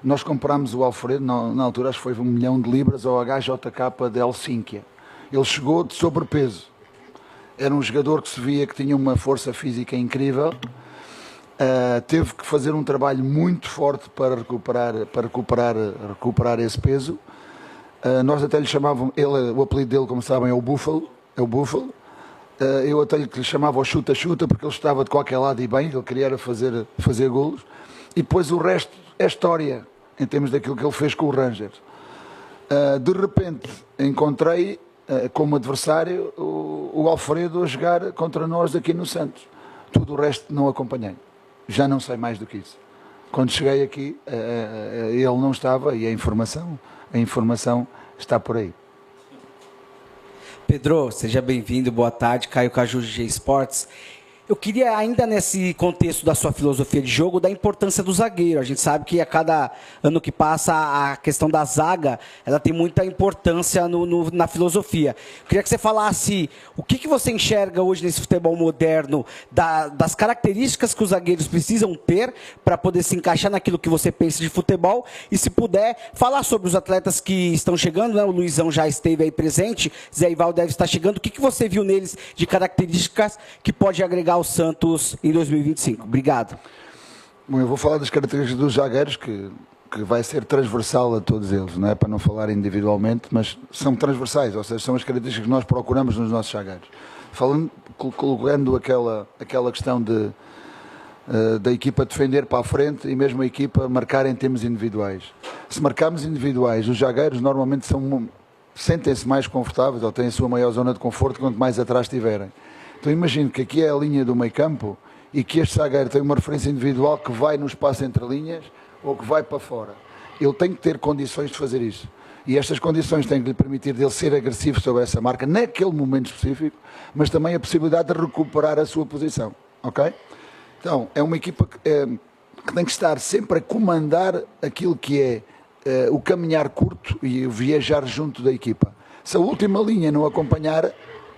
nós comprámos o Alfredo, na altura acho que foi 1 milhão de libras, ao HJK de Helsínquia. Ele chegou de sobrepeso. Era um jogador que se via que tinha uma força física incrível. Teve que fazer um trabalho muito forte para recuperar esse peso. Nós até lhe chamávamos, o apelido dele, como sabem, é o Buffalo. Eu até lhe chamava o chuta-chuta, porque ele estava de qualquer lado e bem, ele queria fazer golos. E depois o resto é história, em termos daquilo que ele fez com o Rangers. De repente, encontrei como adversário o Alfredo a jogar contra nós aqui no Santos. Tudo o resto não acompanhei. Já não sei mais do que isso. Quando cheguei aqui, ele não estava e a informação está por aí. Pedro, seja bem-vindo, boa tarde, Caio Caju, GG Sports. Eu queria, ainda nesse contexto da sua filosofia de jogo, da importância do zagueiro. A gente sabe que a cada ano que passa, a questão da zaga, ela tem muita importância na filosofia. Eu queria que você falasse o que você enxerga hoje nesse futebol moderno, das características que os zagueiros precisam ter para poder se encaixar naquilo que você pensa de futebol, e se puder, falar sobre os atletas que estão chegando, né? O Luizão já esteve aí presente, Zé Ival deve estar chegando. O que você viu neles de características que pode agregar ao Santos em 2025? Obrigado. Bom, eu vou falar das características dos zagueiros, que vai ser transversal a todos eles, não é para não falar individualmente, mas são transversais, ou seja, são as características que nós procuramos nos nossos zagueiros. Colocando aquela questão da equipa defender para a frente e mesmo a equipa marcar em termos individuais. Se marcarmos individuais, os zagueiros normalmente sentem-se mais confortáveis ou têm a sua maior zona de conforto quanto mais atrás estiverem. Então imagino que aqui é a linha do meio campo e que este zagueiro tem uma referência individual que vai no espaço entre linhas ou que vai para fora. Ele tem que ter condições de fazer isso. E estas condições têm que lhe permitir dele ser agressivo sobre essa marca naquele momento específico, mas também a possibilidade de recuperar a sua posição. Ok? Então, é uma equipa que tem que estar sempre a comandar aquilo que é o caminhar curto e o viajar junto da equipa. Se a última linha não acompanhar,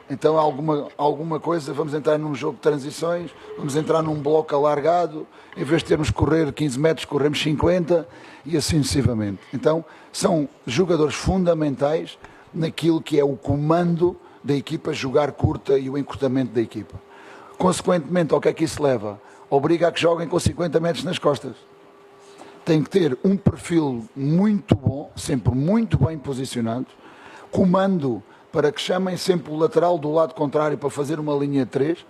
então alguma coisa, vamos entrar num jogo de transições, vamos entrar num bloco alargado, em vez de termos que correr 15 metros, corremos 50 e assim sucessivamente. Então, são jogadores fundamentais naquilo que é o comando da equipa, jogar curta e o encurtamento da equipa. Consequentemente, ao que é que isso leva? Obriga a que joguem com 50 metros nas costas. Tem que ter um perfil muito bom, sempre muito bem posicionado, comando para que chamem sempre o lateral do lado contrário para fazer uma linha de 3,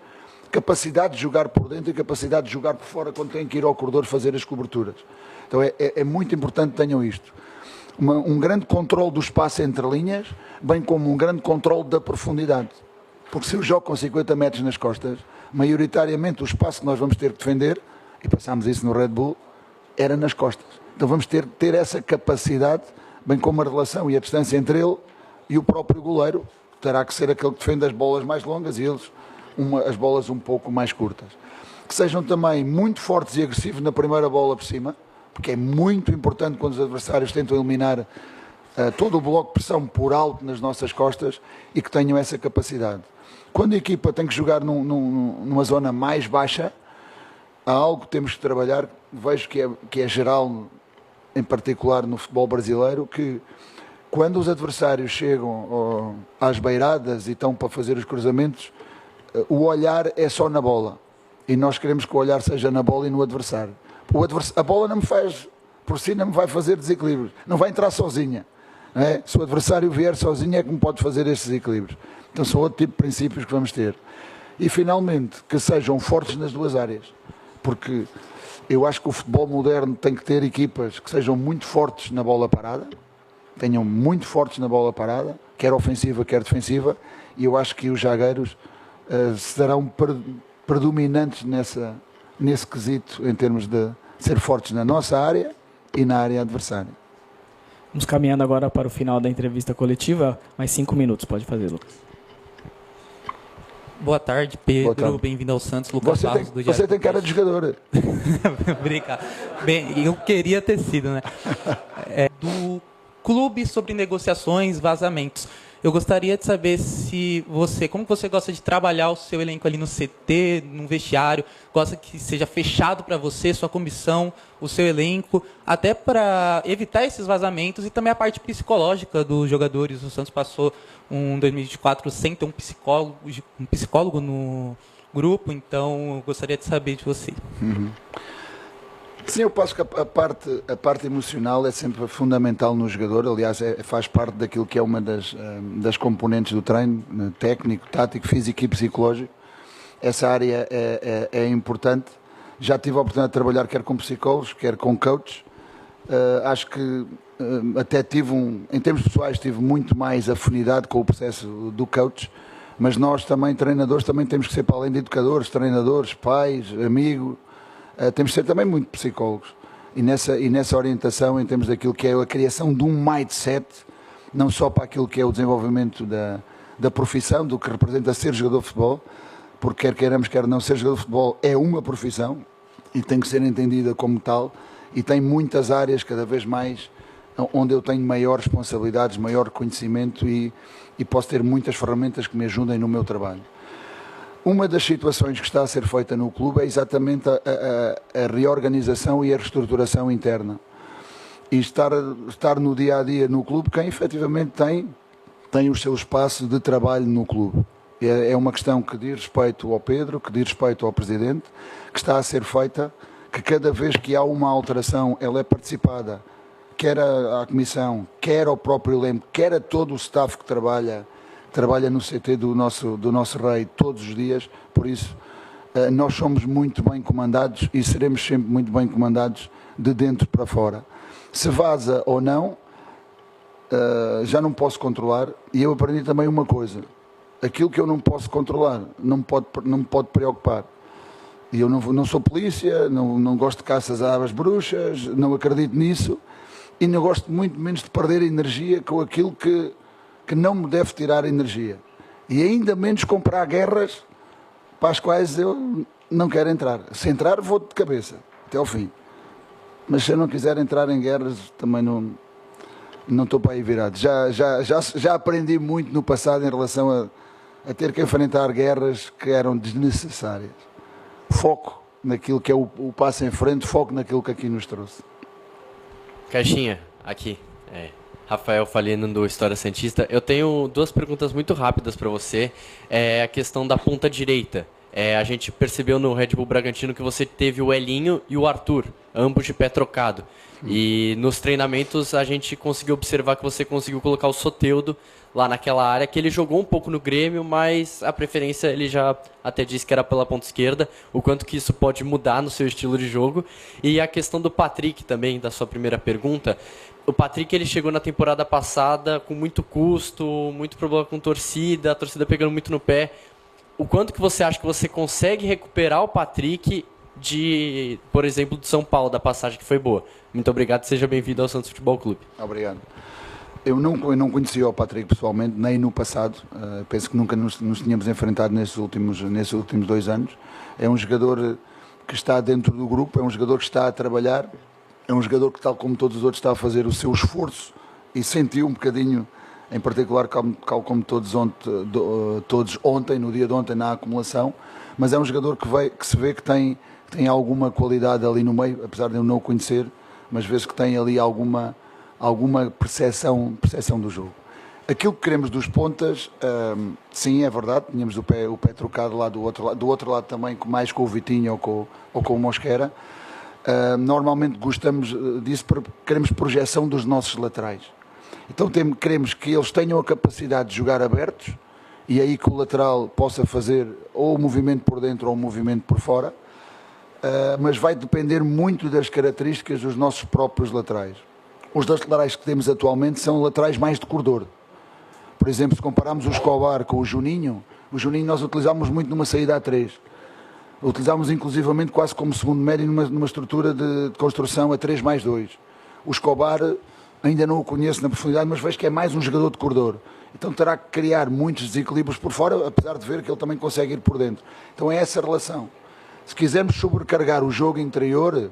capacidade de jogar por dentro e capacidade de jogar por fora quando têm que ir ao corredor fazer as coberturas. Então é muito importante que tenham isto. Um grande controle do espaço entre linhas, bem como um grande controle da profundidade. Porque se eu jogo com 50 metros nas costas, maioritariamente o espaço que nós vamos ter que defender, e passámos isso no Red Bull, era nas costas. Então vamos ter essa capacidade, bem como a relação e a distância entre ele e o próprio goleiro, terá que ser aquele que defende as bolas mais longas e eles as bolas um pouco mais curtas. Que sejam também muito fortes e agressivos na primeira bola por cima, porque é muito importante quando os adversários tentam eliminar todo o bloco de pressão por alto nas nossas costas e que tenham essa capacidade. Quando a equipa tem que jogar numa zona mais baixa, há algo que temos que trabalhar, vejo que é geral, em particular no futebol brasileiro, que quando os adversários chegam às beiradas e estão para fazer os cruzamentos, o olhar é só na bola. E nós queremos que o olhar seja na bola e no adversário. A bola não me faz, por si, não me vai fazer desequilíbrios. Não vai entrar sozinha. Não é? Se o adversário vier sozinho é que me pode fazer estes desequilíbrios. Então são outro tipo de princípios que vamos ter. E finalmente, que sejam fortes nas duas áreas. Porque eu acho que o futebol moderno tem que ter equipas que sejam muito fortes na bola parada. Tenham muito fortes na bola parada, quer ofensiva, quer defensiva. E eu acho que os zagueiros serão predominantes nesse quesito, em termos de ser fortes na nossa área e na área adversária. Vamos caminhando agora para o final da entrevista coletiva. Mais 5 minutos, pode fazer, Lucas. Boa tarde, Pedro. Bem-vindo ao Santos. Lucas Barros, do Diário. Você tem cara de jogador. Brincar. Bem, eu queria ter sido, né? Do clube sobre negociações, vazamentos. Eu gostaria de saber como você gosta de trabalhar o seu elenco ali no CT, no vestiário, gosta que seja fechado para você, sua comissão, o seu elenco, até para evitar esses vazamentos e também a parte psicológica dos jogadores. O Santos passou um 2024 sem ter um psicólogo no grupo, então eu gostaria de saber de você. Uhum. Sim, eu penso que a parte emocional é sempre fundamental no jogador. Aliás, faz parte daquilo que é uma das componentes do treino, técnico, tático, físico e psicológico. Essa área é importante. Já tive a oportunidade de trabalhar quer com psicólogos, quer com coaches. Acho que até em termos pessoais, tive muito mais afinidade com o processo do coach. Mas nós também, treinadores, também temos que ser, para além de educadores, treinadores, pais, amigos, temos de ser também muito psicólogos. E nessa orientação, em termos daquilo que é a criação de um mindset, não só para aquilo que é o desenvolvimento da profissão, do que representa ser jogador de futebol, porque quer queiramos, quer não, ser jogador de futebol é uma profissão e tem que ser entendida como tal, e tem muitas áreas cada vez mais onde eu tenho maior responsabilidades, maior conhecimento e posso ter muitas ferramentas que me ajudem no meu trabalho. Uma das situações que está a ser feita no clube é exatamente a reorganização e a reestruturação interna. E estar no dia-a-dia no clube, quem efetivamente tem o seu espaço de trabalho no clube. É uma questão que diz respeito ao Pedro, que diz respeito ao Presidente, que está a ser feita, que cada vez que há uma alteração, ela é participada, quer à Comissão, quer ao próprio elenco, quer a todo o staff que trabalha no CT do nosso Rei todos os dias. Por isso, nós somos muito bem comandados e seremos sempre muito bem comandados de dentro para fora. Se vaza ou não, já não posso controlar, e eu aprendi também uma coisa: aquilo que eu não posso controlar não me pode preocupar. E eu não sou polícia, não gosto de caças a aves bruxas, não acredito nisso, e não gosto muito menos de perder energia com aquilo que não me deve tirar energia. E ainda menos comprar guerras para as quais eu não quero entrar. Se entrar, vou de cabeça, até ao fim. Mas se eu não quiser entrar em guerras, também não estou para aí virado. Já aprendi muito no passado em relação a ter que enfrentar guerras que eram desnecessárias. Foco naquilo que é o passo em frente, foco naquilo que aqui nos trouxe. Caixinha, aqui. Rafael Falino, do História Santista. Eu tenho 2 perguntas muito rápidas para você. A questão da ponta direita. A gente percebeu no Red Bull Bragantino que você teve o Elinho e o Arthur, ambos de pé trocado. E nos treinamentos a gente conseguiu observar que você conseguiu colocar o Soteldo lá naquela área, que ele jogou um pouco no Grêmio, mas a preferência ele já até disse que era pela ponta esquerda, o quanto que isso pode mudar no seu estilo de jogo. E a questão do Patrick também, da sua primeira pergunta. O Patrick ele chegou na temporada passada com muito custo, muito problema com a torcida pegando muito no pé. O quanto que você acha que você consegue recuperar o Patrick por exemplo, do São Paulo, da passagem que foi boa? Muito obrigado, seja bem-vindo ao Santos Futebol Clube. Obrigado. Eu não conhecia o Patrick pessoalmente, nem no passado. Penso que nunca nos tínhamos enfrentado nesses últimos 2 anos. É um jogador que está dentro do grupo, é um jogador que está a trabalhar, é um jogador que, tal como todos os outros, está a fazer o seu esforço e sentiu um bocadinho, em particular, como todos ontem, no dia de ontem, na acumulação, mas é um jogador que se vê que tem alguma qualidade ali no meio, apesar de eu não o conhecer, mas vê-se que tem ali alguma percepção do jogo. Aquilo que queremos dos pontas, sim, é verdade, tínhamos o pé trocado lá do outro lado também, mais com o Vitinho ou com o Mosquera. Normalmente gostamos disso porque queremos projeção dos nossos laterais. Então queremos que eles tenham a capacidade de jogar abertos e aí que o lateral possa fazer ou o movimento por dentro ou o movimento por fora, mas vai depender muito das características dos nossos próprios laterais. Os dois laterais que temos atualmente são laterais mais de corredor. Por exemplo, se compararmos o Escobar com o Juninho nós utilizámos muito numa saída a 3. Utilizámos inclusivamente quase como segundo médio numa estrutura de construção a 3+2. O Escobar ainda não o conheço na profundidade, mas vejo que é mais um jogador de corredor. Então terá que criar muitos desequilíbrios por fora, apesar de ver que ele também consegue ir por dentro. Então é essa relação. Se quisermos sobrecarregar o jogo interior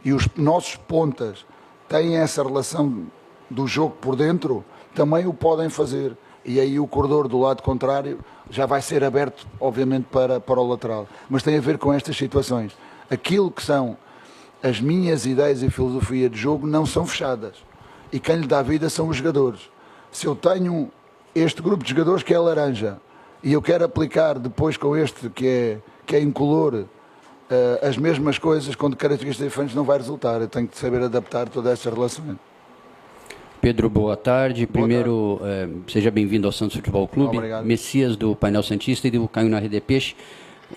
e os nossos pontas têm essa relação do jogo por dentro, também o podem fazer. E aí o corredor do lado contrário já vai ser aberto, obviamente, para o lateral. Mas tem a ver com estas situações. Aquilo que são as minhas ideias e filosofia de jogo não são fechadas. E quem lhe dá vida são os jogadores. Se eu tenho este grupo de jogadores que é laranja e eu quero aplicar depois com este que é incolor as mesmas coisas com características diferentes, não vai resultar. Eu tenho que saber adaptar todas estas relações. Pedro, boa tarde. Primeiro, seja bem-vindo ao Santos Futebol Clube. Obrigado. Messias do Painel Santista e do Caio na Rede Peixe.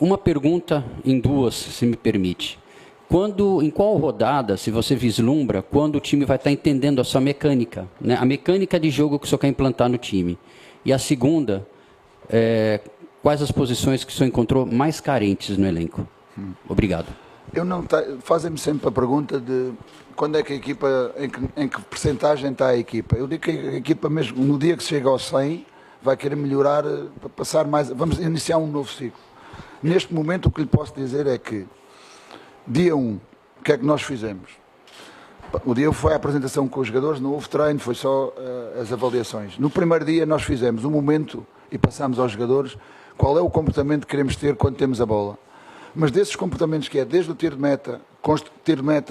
Uma pergunta em duas, se me permite. Em qual rodada, se você vislumbra, quando o time vai estar entendendo a sua mecânica, né? A mecânica de jogo que o senhor quer implantar no time? E a segunda, quais as posições que o senhor encontrou mais carentes no elenco? Obrigado. Fazem-me sempre a pergunta de quando é que a equipa, em que percentagem está a equipa. Eu digo que a equipa mesmo, no dia que chega aos 100, vai querer melhorar, para passar mais, vamos iniciar um novo ciclo. Neste momento o que lhe posso dizer é que dia 1, o que é que nós fizemos? O dia foi a apresentação com os jogadores, não houve treino, foi só as avaliações. No primeiro dia nós fizemos um momento e passámos aos jogadores qual é o comportamento que queremos ter quando temos a bola. Mas desses comportamentos que é desde o tiro de meta,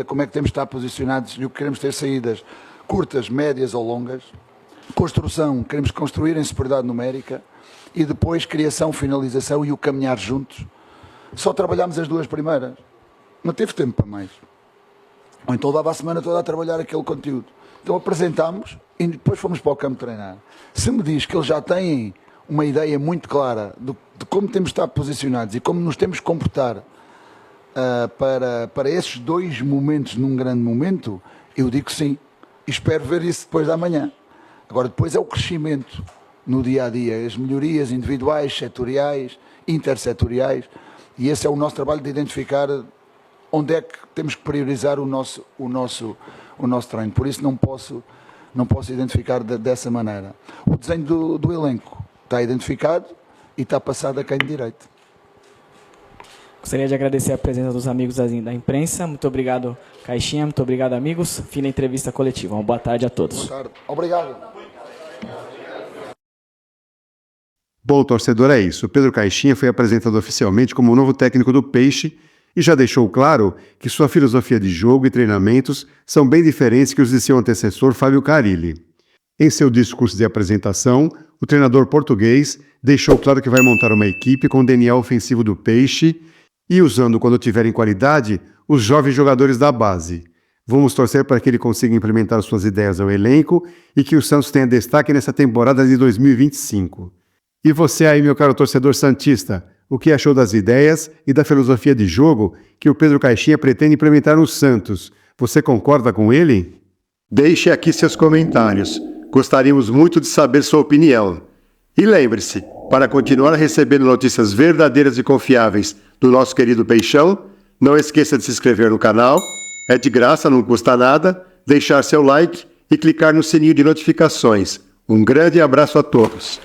como é que temos de estar posicionados e o que queremos ter saídas curtas, médias ou longas, construção, queremos construir em superioridade numérica e depois criação, finalização e o caminhar juntos. Só trabalhámos as duas primeiras. Não teve tempo para mais. Ou então dava a semana toda a trabalhar aquele conteúdo. Então apresentámos e depois fomos para o campo treinar. Se me diz que eles já têm uma ideia muito clara de como temos de estar posicionados e como nos temos de comportar para esses dois momentos num grande momento, eu digo que sim. E espero ver isso depois da manhã. Agora, depois é o crescimento no dia-a-dia, as melhorias individuais, setoriais, intersetoriais, e esse é o nosso trabalho de identificar onde é que temos que priorizar o nosso treino. Por isso não posso identificar dessa maneira. O desenho do elenco está identificado e está passado a quem de direito. Gostaria de agradecer a presença dos amigos da imprensa. Muito obrigado, Caixinha. Muito obrigado, amigos. Fim da entrevista coletiva. Uma boa tarde a todos. Boa tarde. Obrigado. Bom, torcedor, é isso. O Pedro Caixinha foi apresentado oficialmente como o novo técnico do Peixe e já deixou claro que sua filosofia de jogo e treinamentos são bem diferentes que os de seu antecessor Fábio Carille. Em seu discurso de apresentação, o treinador português deixou claro que vai montar uma equipe com o DNA ofensivo do Peixe e usando, quando tiverem qualidade, os jovens jogadores da base. Vamos torcer para que ele consiga implementar suas ideias ao elenco e que o Santos tenha destaque nessa temporada de 2025. E você aí, meu caro torcedor santista, o que achou das ideias e da filosofia de jogo que o Pedro Caixinha pretende implementar no Santos? Você concorda com ele? Deixe aqui seus comentários. Gostaríamos muito de saber sua opinião. E lembre-se, para continuar recebendo notícias verdadeiras e confiáveis do nosso querido Peixão, não esqueça de se inscrever no canal, é de graça, não custa nada, deixar seu like e clicar no sininho de notificações. Um grande abraço a todos.